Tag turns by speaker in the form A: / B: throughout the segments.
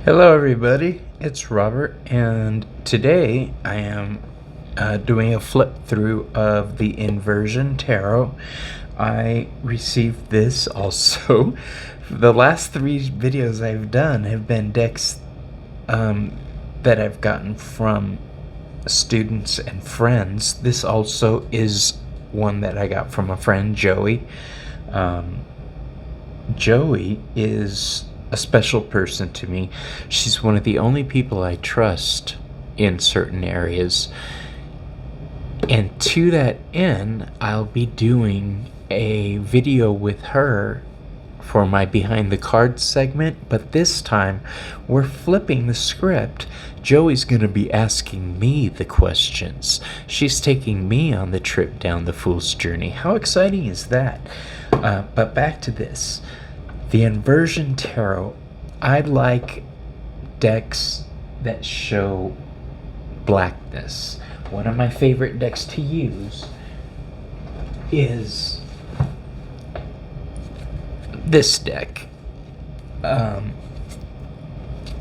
A: Hello everybody, it's Robert, and today I am doing a flip through of the Inversion Tarot. I received this also. The last 3 videos I've done have been decks that I've gotten from students and friends. This also is one that I got from a friend, Joey. Joey is a special person to me. She's one of the only people I trust in certain areas. And to that end, I'll be doing a video with her for my Behind the Cards segment, but this time we're flipping the script. Joey's going to be asking me the questions. She's taking me on the trip down the Fool's Journey. How exciting is that? But back to this. The Inversion Tarot, I like decks that show blackness. One of my favorite decks to use is this deck.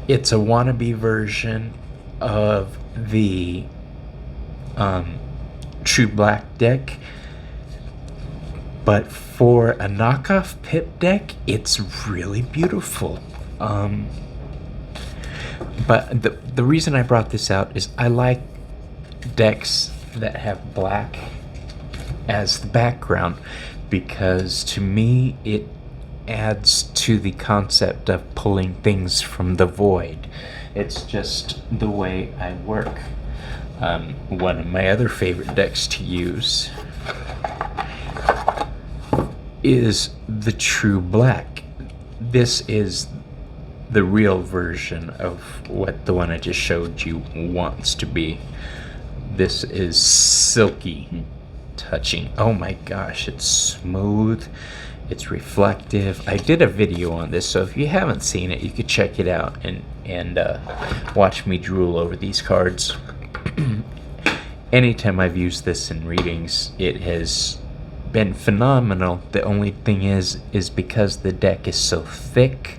A: It's a wannabe version of the True Black deck. But for a knockoff Pip deck, it's really beautiful. But the reason I brought this out is I like decks that have black as the background, because to me it adds to the concept of pulling things from the void. It's just the way I work. One of my other favorite decks to use is the True Black. This is the real version of what the one I just showed you wants to be. This is silky touching. Oh my gosh, it's smooth, it's reflective. I did a video on this, so if you haven't seen it, you could check it out and watch me drool over these cards. Anytime I've used this in readings, it has been phenomenal. The only thing is because the deck is so thick,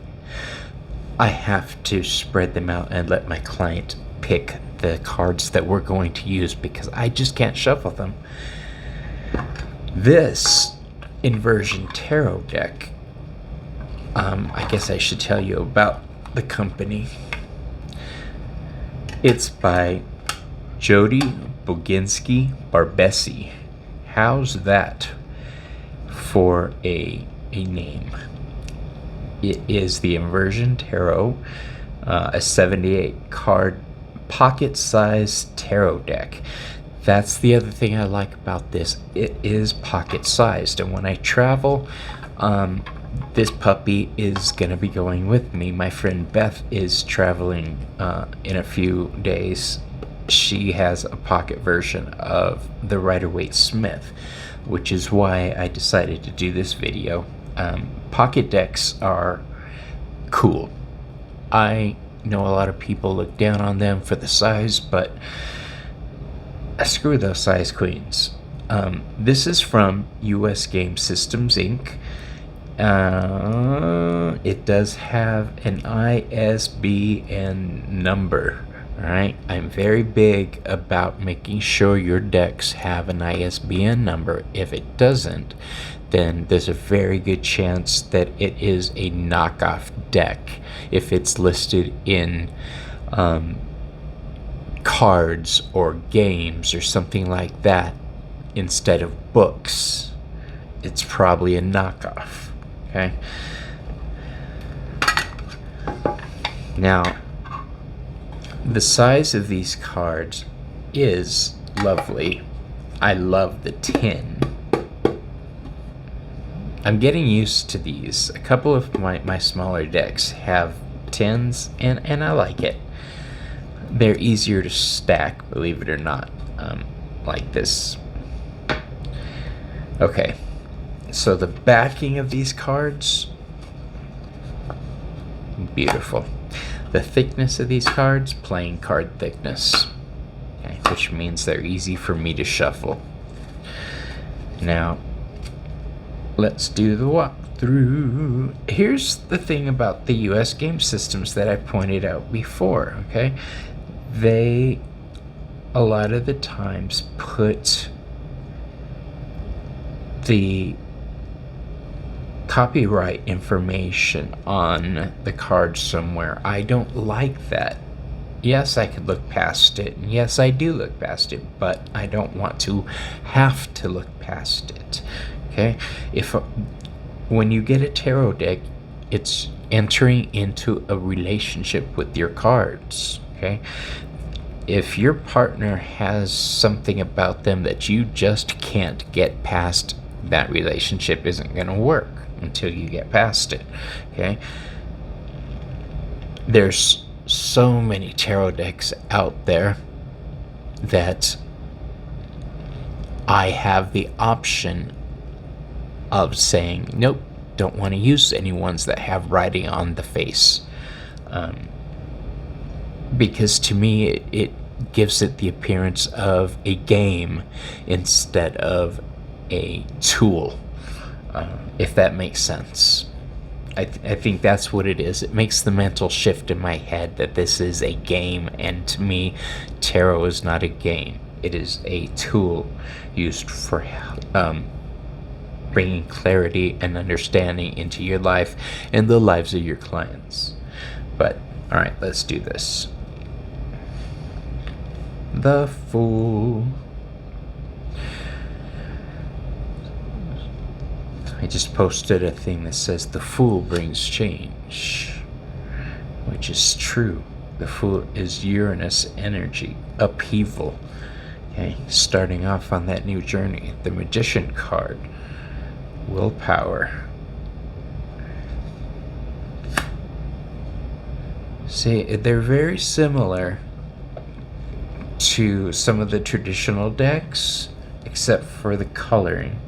A: I have to spread them out and let my client pick the cards that we're going to use, because I just can't shuffle them. This Inversion Tarot deck, I guess I should tell you about the company. It's by Jody Boginski Barbesi. How's that for a name? It is the Inversion Tarot, a 78 card pocket-sized tarot deck. That's the other thing I like about this. It is pocket-sized, and when I travel, this puppy is going to be going with me. My friend Beth is traveling in a few days. She has a pocket version of the Rider-Waite Smith, which is why I decided to do this video. Pocket decks are cool. I know a lot of people look down on them for the size, but screw those size queens. This is from US Game Systems Inc. It does have an ISBN number. Alright, I'm very big about making sure your decks have an ISBN number. If it doesn't, then there's a very good chance that it is a knockoff deck if it's listed in cards or games or something like that instead of books. It's probably a knockoff. Okay, now the size of these cards is lovely. I love the tin. I'm getting used to these. A couple of my smaller decks have tins, and I like it. They're easier to stack, believe it or not, like this. Okay, so the backing of these cards, beautiful. The thickness of these cards, playing card thickness, okay, which means they're easy for me to shuffle. Now, let's do the walkthrough. Here's the thing about the US game systems that I pointed out before, okay? They, a lot of the times, put the copyright information on the card somewhere. I don't like that. Yes, I could look past it, and yes, I do look past it, but I don't want to have to look past it. Okay? When you get a tarot deck, it's entering into a relationship with your cards. Okay? If your partner has something about them that you just can't get past, that relationship isn't going to work until you get past it. Okay? There's so many tarot decks out there that I have the option of saying, nope, don't want to use any ones that have writing on the face. Because to me, it gives it the appearance of a game instead of a tool, if that makes sense. I think that's what it is. It makes the mental shift in my head that this is a game, and to me, tarot is not a game. It is a tool used for bringing clarity and understanding into your life and the lives of your clients. But, alright, let's do this. The Fool. I just posted a thing that says the Fool brings change, which is true. The Fool is Uranus energy, upheaval. Okay, starting off on that new journey. The Magician card, willpower. See, they're very similar to some of the traditional decks, except for the coloring.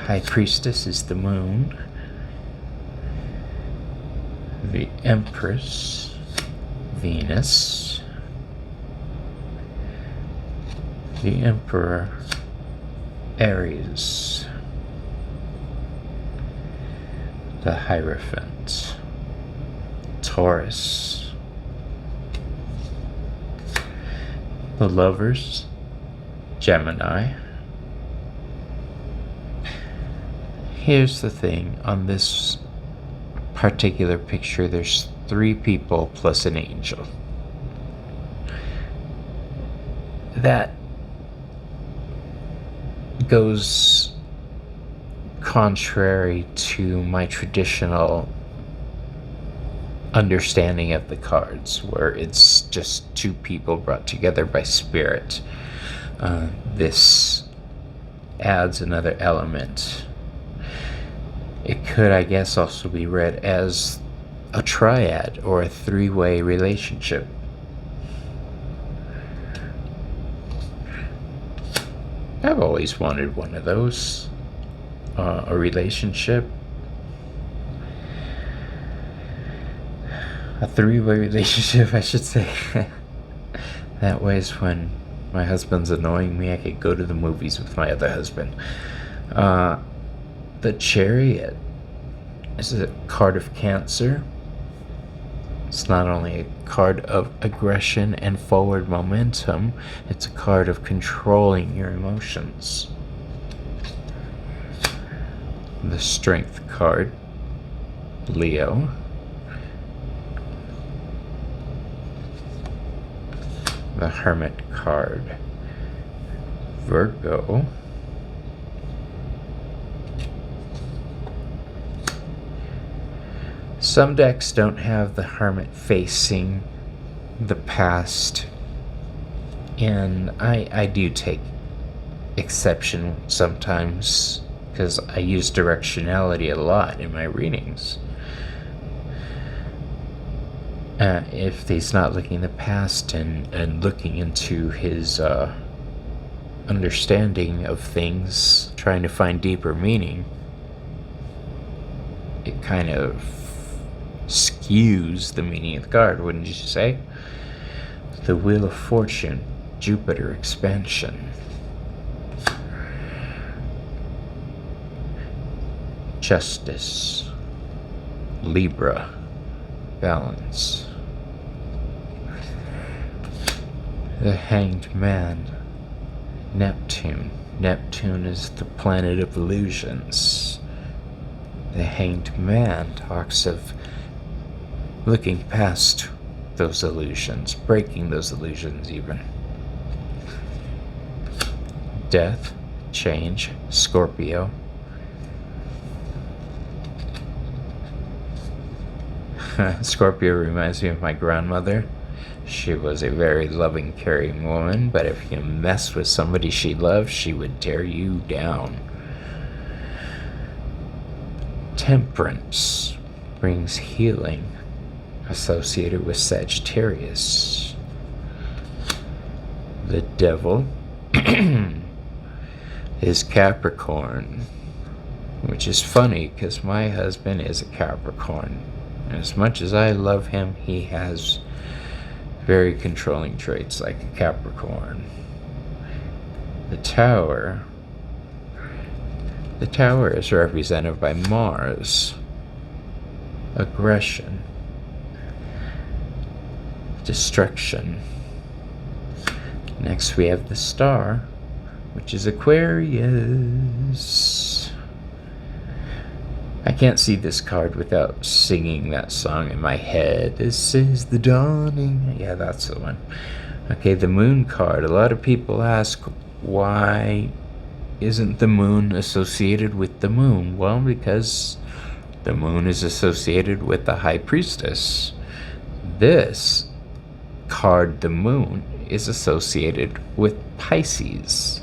A: High Priestess is the moon. The Empress, Venus. The Emperor, Aries. The Hierophant, Taurus. The Lovers, Gemini. Here's the thing, on this particular picture, there's 3 people plus an angel. That goes contrary to my traditional understanding of the cards, where it's just 2 people brought together by spirit. This adds another element. It could, I guess, also be read as a triad or a 3-way relationship. I've always wanted one of those. A relationship. A 3-way relationship, I should say. That way is when my husband's annoying me, I could go to the movies with my other husband. The Chariot is a card of Cancer. It's not only a card of aggression and forward momentum, it's a card of controlling your emotions. The Strength card, Leo. The Hermit card, Virgo. Some decks don't have the Hermit facing the past, and I do take exception sometimes, because I use directionality a lot in my readings. If he's not looking in the past and looking into his understanding of things, trying to find deeper meaning, it kind of skews the meaning of the card, wouldn't you say? The Wheel of Fortune, Jupiter expansion. Justice, Libra, Balance. The Hanged Man, Neptune. Neptune is the planet of illusions. The Hanged Man talks of looking past those illusions, breaking those illusions even. Death, Change, Scorpio. Scorpio reminds me of my grandmother. She was a very loving, caring woman, but if you messed with somebody she loved, she would tear you down. Temperance brings healing, associated with Sagittarius. The Devil is Capricorn, which is funny because my husband is a Capricorn. And as much as I love him, he has very controlling traits like a Capricorn. The Tower is represented by Mars. Aggression. Destruction. Next we have the Star, which is Aquarius. I can't see this card without singing that song in my head. This is the dawning. Yeah, that's the one. Okay, the Moon card. A lot of people ask, why isn't the moon associated with the moon? Well, because the moon is associated with the High Priestess. This card, the Moon, is associated with Pisces.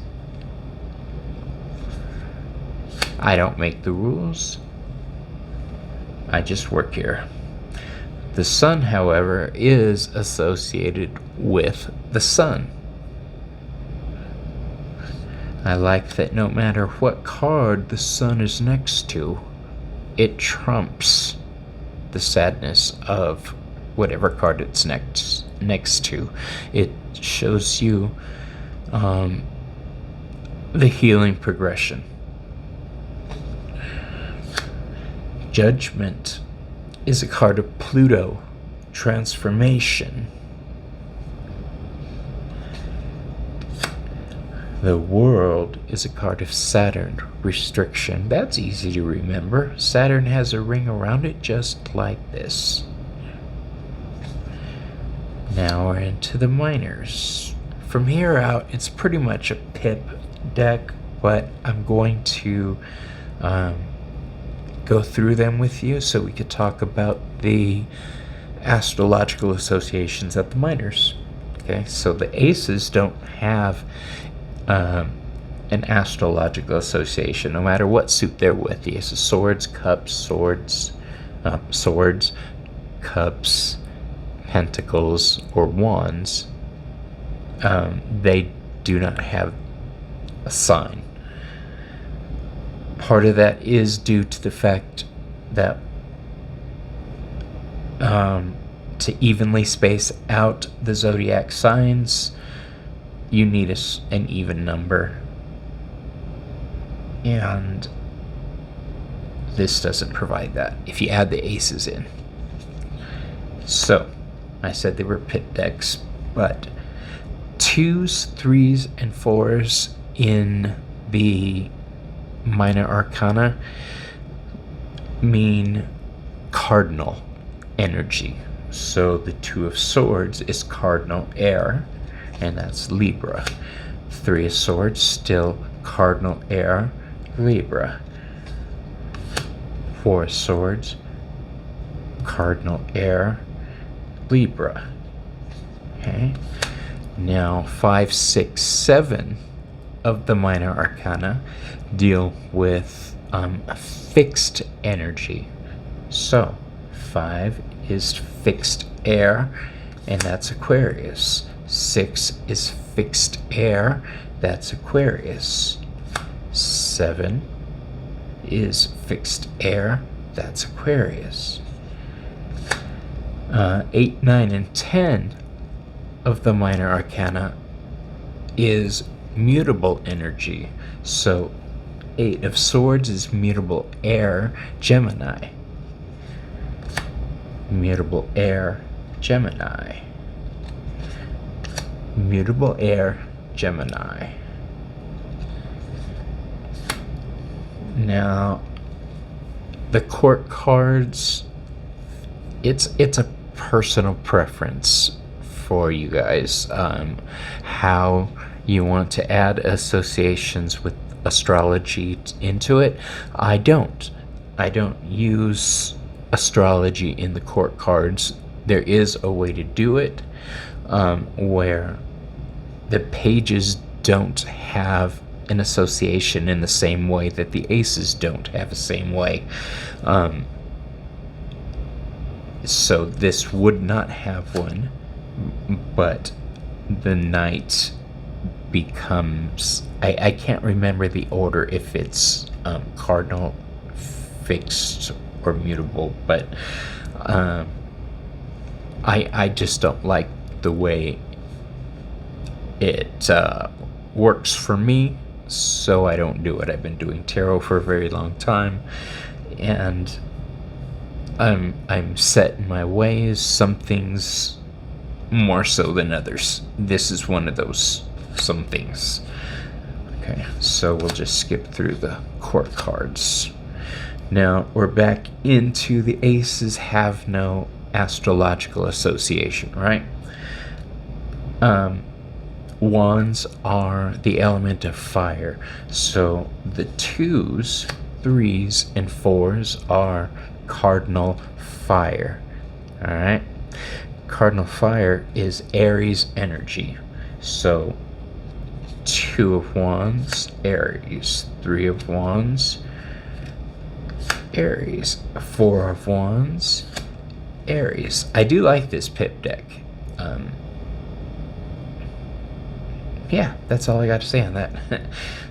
A: I don't make the rules. I just work here. The Sun, however, is associated with the Sun. I like that no matter what card the Sun is next to, it trumps the sadness of whatever card it's next to. It shows you the healing progression. Judgment is a card of Pluto, transformation. The World is a card of Saturn, restriction. That's easy to remember. Saturn has a ring around it just like this. Now we're into the minors. From here out, it's pretty much a pip deck, but I'm going to go through them with you so we could talk about the astrological associations at the minors. Okay, so the aces don't have an astrological association, no matter what suit they're with. The ace of swords, cups, swords, cups, pentacles, or wands, they do not have a sign. Part of that is due to the fact that to evenly space out the zodiac signs, you need an even number. And this doesn't provide that if you add the aces in. So, I said they were pit decks, but 2s, 3s, and 4s in the minor arcana mean cardinal energy. So the 2 of Swords is cardinal air, and that's Libra. 3 of Swords, still cardinal air, Libra. 4 of Swords, cardinal air, Libra. Okay. Now 5, 6, 7 of the minor arcana deal with fixed energy. So 5 is fixed air, and that's Aquarius. 6 is fixed air, that's Aquarius. 7 is fixed air, that's Aquarius. 8, 9, and 10 of the minor arcana is mutable energy. So Eight of Swords is mutable air, Gemini. Mutable air, Gemini. Mutable air, Gemini. Now, the court cards, it's a personal preference for you guys, how you want to add associations with astrology into it. I don't use astrology in the court cards. There is a way to do it, where the pages don't have an association in the same way that the aces don't have the same way. So this would not have one, but the knight becomes, I can't remember the order, if it's cardinal, fixed, or mutable, but I just don't like the way it works for me, so I don't do it. I've been doing tarot for a very long time, and I'm set in my ways. Some things more so than others. This is one of those some things. Okay, so we'll just skip through the court cards. Now we're back into the aces have no astrological association, right? Wands are the element of fire, so the 2s, 3s, and 4s are cardinal fire. All right, cardinal fire is Aries energy, so 2 of Wands, Aries, 3 of Wands, Aries, 4 of Wands, Aries. I do like this pip deck. Yeah, that's all I got to say on that.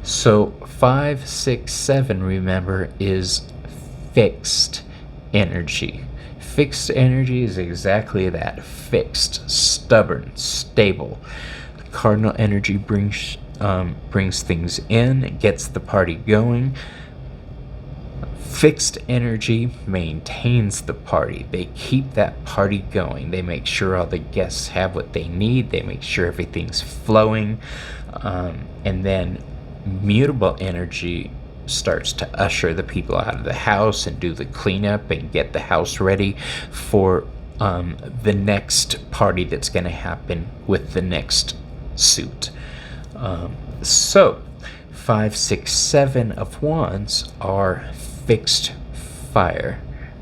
A: So 5, 6, 7, remember, is fixed energy. Fixed energy is exactly that: fixed, stubborn, stable. Cardinal energy brings things in, gets the party going. Fixed energy maintains the party. They keep that party going. They make sure all the guests have what they need. They make sure everything's flowing. And then mutable energy starts to usher the people out of the house and do the cleanup and get the house ready for the next party that's going to happen with the next suit. So 5, 6, 7 of Wands are fixed fire,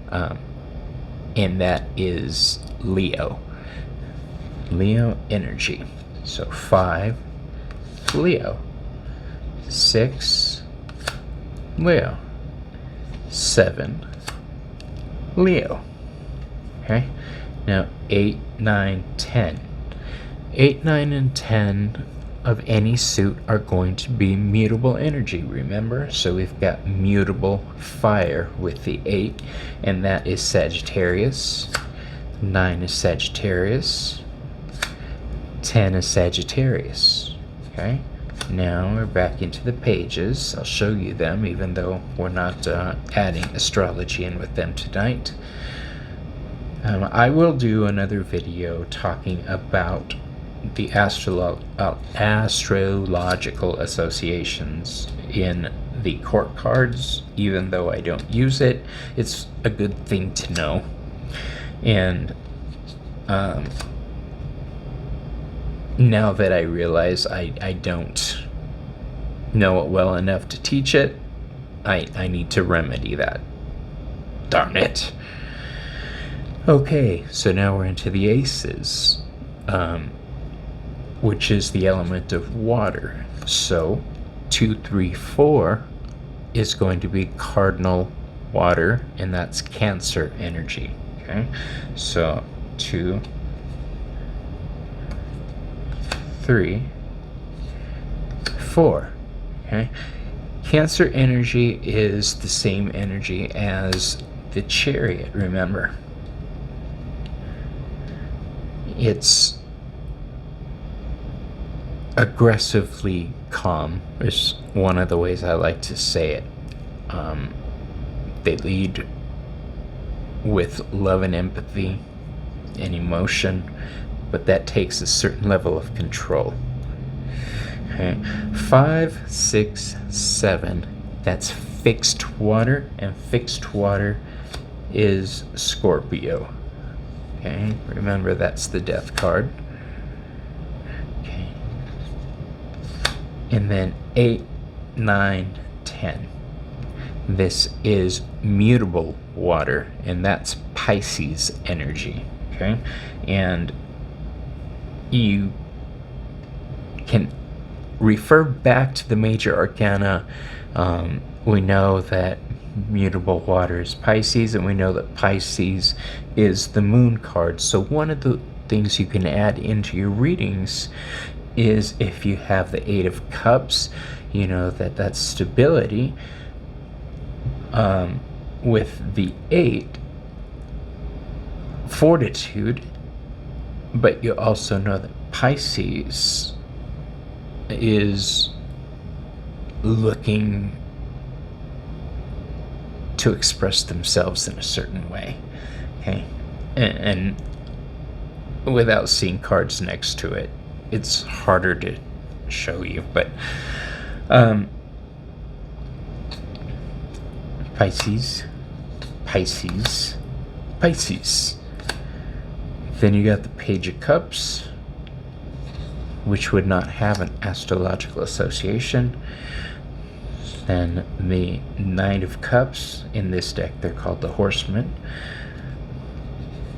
A: and that is Leo energy. So 5, Leo, 6, Leo, 7, Leo. Okay, now 8, 9, 10. 8, 9, and 10 of any suit are going to be mutable energy, remember? So we've got mutable fire with the 8, and that is Sagittarius. 9 is Sagittarius. 10 is Sagittarius. Okay, now we're back into the pages. I'll show you them, even though we're not adding astrology in with them tonight. I will do another video talking about the astrological associations in the court cards. Even though I don't use it, it's a good thing to know. And now that I realize I don't know it well enough to teach it, I need to remedy that. Darn it. Okay, so now we're into the aces, which is the element of water. So 2, 3, 4 is going to be cardinal water, and that's Cancer energy. Okay, so 2, 3, 4. Okay, Cancer energy is the same energy as the Chariot, remember? It's aggressively calm is one of the ways I like to say it. They lead with love and empathy and emotion, but that takes a certain level of control. Okay, 5, 6, 7, that's fixed water, and fixed water is Scorpio. Okay, remember that's the death card. Okay, and then 8, 9, 10. This is mutable water, and that's Pisces energy. Okay, and you can refer back to the major arcana. We know that mutable water is Pisces, and we know that Pisces is the moon card. So one of the things you can add into your readings is if you have the 8 of Cups, you know that's stability. With the 8, fortitude, but you also know that Pisces is looking to express themselves in a certain way. Okay, and without seeing cards next to it, it's harder to show you, but Pisces, Pisces, Pisces. Then you got the Page of Cups, which would not have an astrological association. Then the Knight of Cups, in this deck they're called the Horsemen.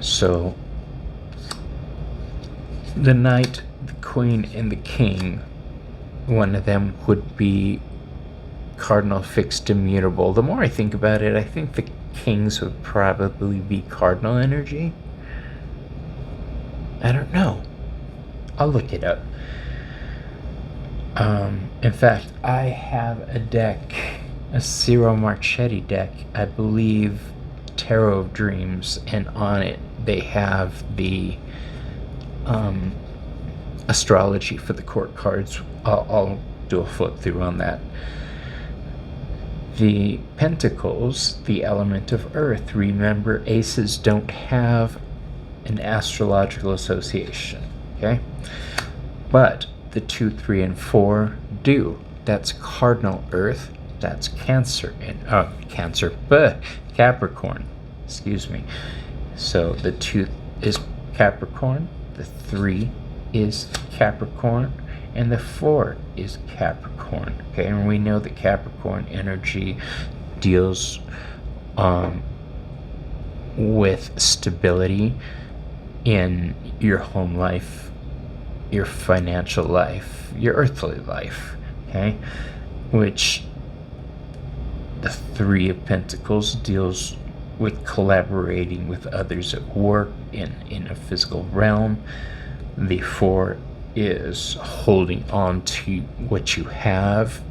A: So the Knight, the Queen, and the King, one of them would be cardinal, fixed, immutable. The more I think about it, I think the Kings would probably be cardinal energy. I don't know. I'll look it up. In fact, I have a deck, a Ciro Marchetti deck, I believe, Tarot of Dreams, and on it they have the astrology for the court cards. I'll do a flip through on that. The Pentacles, the element of Earth. Remember, aces don't have an astrological association, okay? But the 2, 3, and 4 do. That's cardinal Earth. That's Cancer and Capricorn. Excuse me. So the 2 is Capricorn, the 3 is Capricorn, and the 4 is Capricorn. Okay, and we know that Capricorn energy deals with stability in your home life, your financial life, your earthly life. Okay, which the 3 of Pentacles deals with collaborating with others at work in a physical realm. The 4 is holding on to what you have.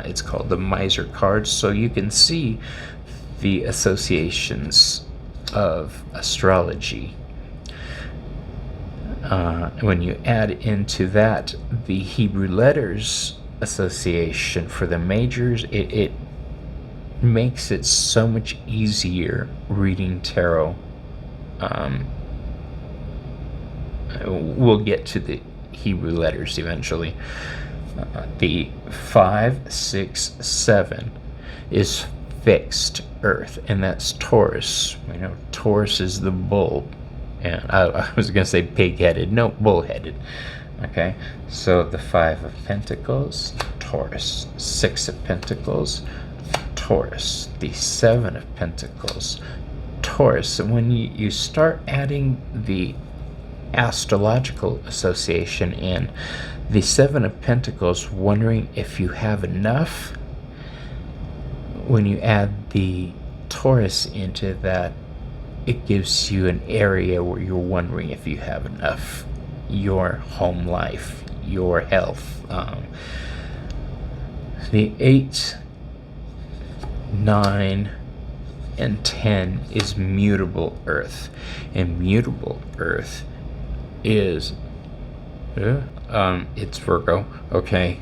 A: It's called the Miser card. So you can see the associations of astrology. When you add into that the Hebrew letters association for the majors, it makes it so much easier reading tarot. We'll get to the Hebrew letters eventually. The 5, 6, 7 is fixed Earth, and that's Taurus. We know Taurus is the bull, and I was going to say pig-headed. No, bull-headed. Okay, so the 5 of Pentacles, Taurus. 6 of Pentacles, Taurus. The 7 of Pentacles, Taurus. And when you start adding the astrological association in, the 7 of Pentacles, wondering if you have enough, when you add the Taurus into that, it gives you an area where you're wondering if you have enough. Your home life, your health. The 8, 9, and 10 is mutable Earth, and mutable Earth is it's Virgo, okay?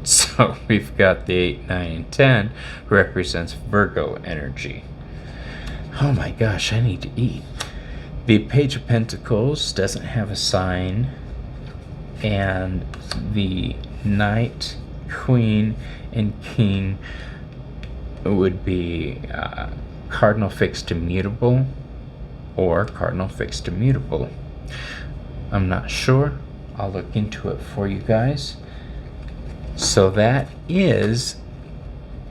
A: So we've got the 8, 9, and 10 represents Virgo energy. Oh my gosh, I need to eat. The Page of Pentacles doesn't have a sign, and the Knight, Queen, and King would be Cardinal Fixed Immutable or Cardinal Fixed Immutable. I'm not sure. I'll look into it for you guys. So that is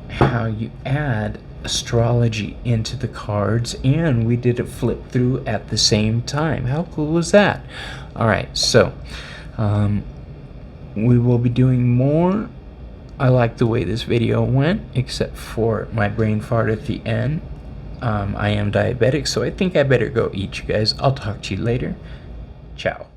A: how you add astrology into the cards, and we did a flip through at the same time. How cool was that? All right, so we will be doing more. I like the way this video went, except for my brain fart at the end. I am diabetic, so I think I better go eat, you guys. I'll talk to you later. Ciao.